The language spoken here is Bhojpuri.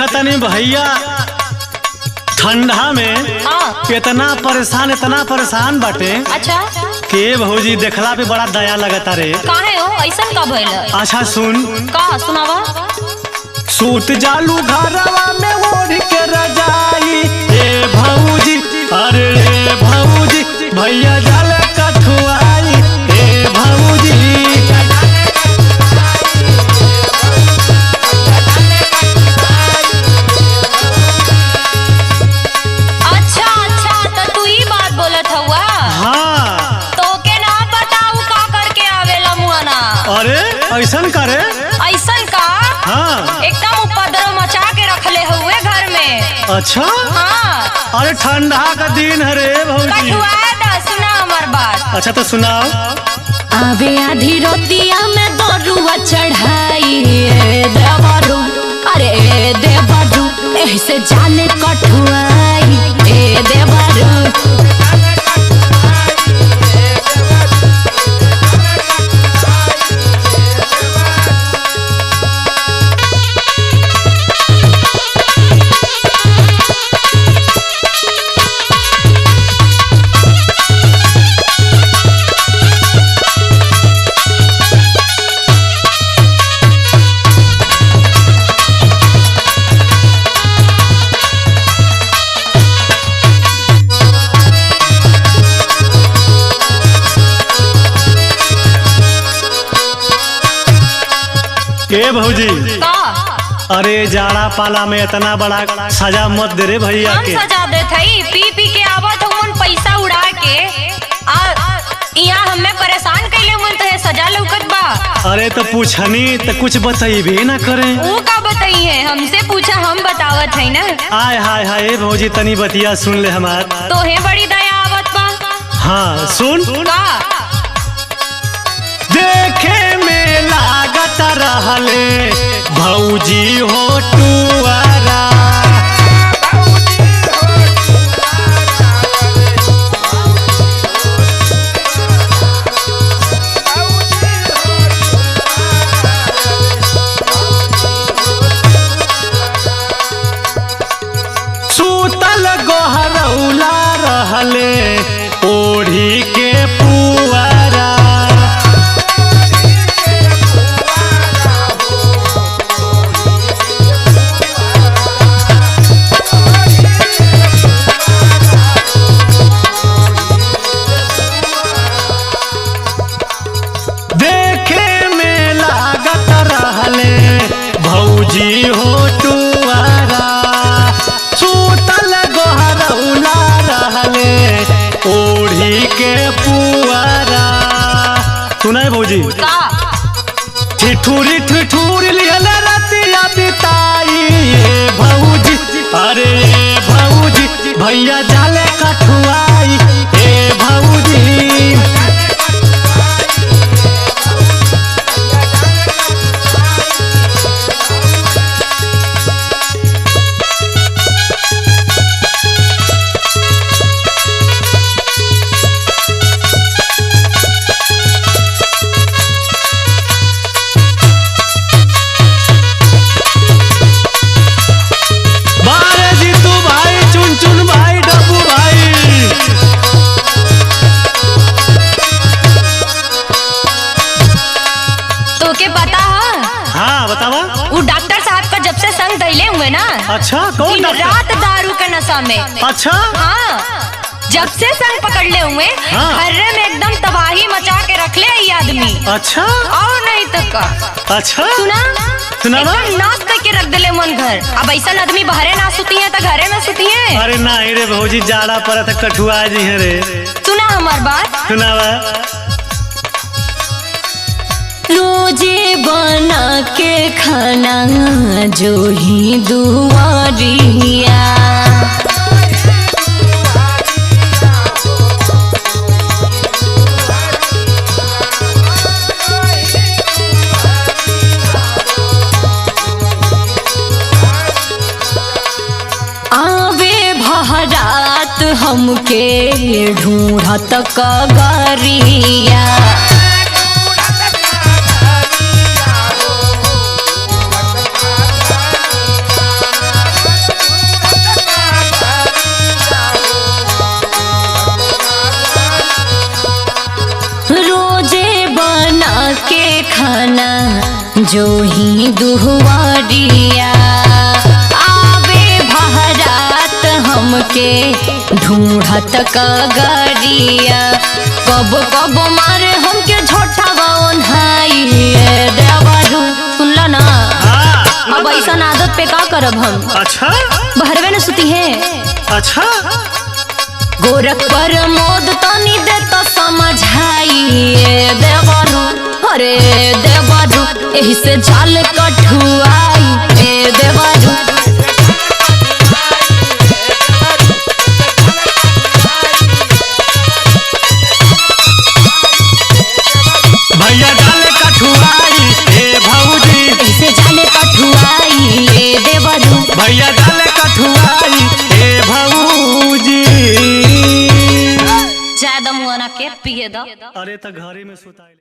देखा तनी भैया ठंडा में इतना परेशान बाटे। अच्छा के भौजी देखला पे बड़ा दया लगता रे। काहे हो ऐसा का भइल? अच्छा सुन का सुनावा। सूत जालू घरवा में ओढ़ के रजाई ए भौजी, अरे ए भौजी भैया जाले कठुआई ए भौजी। ऐसन करे ऐसन का? हाँ एकदम उपद्रव मचा के रखले हुए घर में। अच्छा हाँ। अरे ठंडा का दिन है रे भौजी। सुना हमार बात। अच्छा तो सुनाओ। आवे आधी रोटिया में दरुआ चढ़ाई देवरू, अरे देवरू ऐसे जाले कठुआई ए देवरू। के भौजी का? अरे जाड़ा पाला में इतना बड़ा सजा मत दे रे भैया के। सजा दे थई पी पी के आवत हमन पैसा उड़ा के यहाँ हमें परेशान कैले मन तो सजा लौकत बा। अरे तो पूछनी तो कुछ बताइबे ना करे। वो का बताई है? हमसे पूछा हम बतावत है ना। आय हाय हाय भौजी तनी बतिया सुन ले हमार। तो है बड़ी दया आवत बा। हाँ सुन का? देखे में लागत रहले भौजी हो टुआरा, सूतल गोहरौला रहले ओढ़ी के पुआरा। भौजी हो टुआरा सूतल गोहरौला रहले ओढ़ी के पुआरा। सुनाई भौजी का? ठिठुरी ठिठुरी लिहले रतिया बिताई ए भौजी, अरे ए भौजी भैया जाले कठुआई ए भौजी। वो डॉक्टर साहब का जब से संग दैले हुए ना। अच्छा कौन डॉक्टर? रात दारू के नशा में। अच्छा हाँ जब से संग पकड़ ले हुए घर्रे में एकदम तबाही मचा के रख ले ये आदमी। अच्छा और नहीं तो का? अच्छा सुना एकदम नाश करके रख दिले मन घर। अब ऐसा आदमी बाहरे ना सुती है तो घरे में सुती है। अरे नहीं रे भौजी जाड़ा पर कठुआ जी है रे। सुना हमार बात। सुनावा। रोजे बना के खाना जो ही दुआरिया, आवे भरात हमके ढूंढत कगरिया। जो ही दुहवारिया आवे भारत हमके ढूंढत कगरिया कब कब मारे हमके झोटा बौन्हाई देवरू सुनला ना। अब ऐसा आदत पे का करब हम। अच्छा बहरवे न सुती है। अच्छा गोरख पर मोद तनी दे तो समझाइए देवरू अरे देवरू एही से जाल कठुआई ए देवरू। भैया जाल कठुआई ए भौजी एही से जाल कठुआई ए देवरू। भैया जाल कठुआई ए भौजी। ज्यादा मुआना के पिए द। अरे त घरे में सुताई।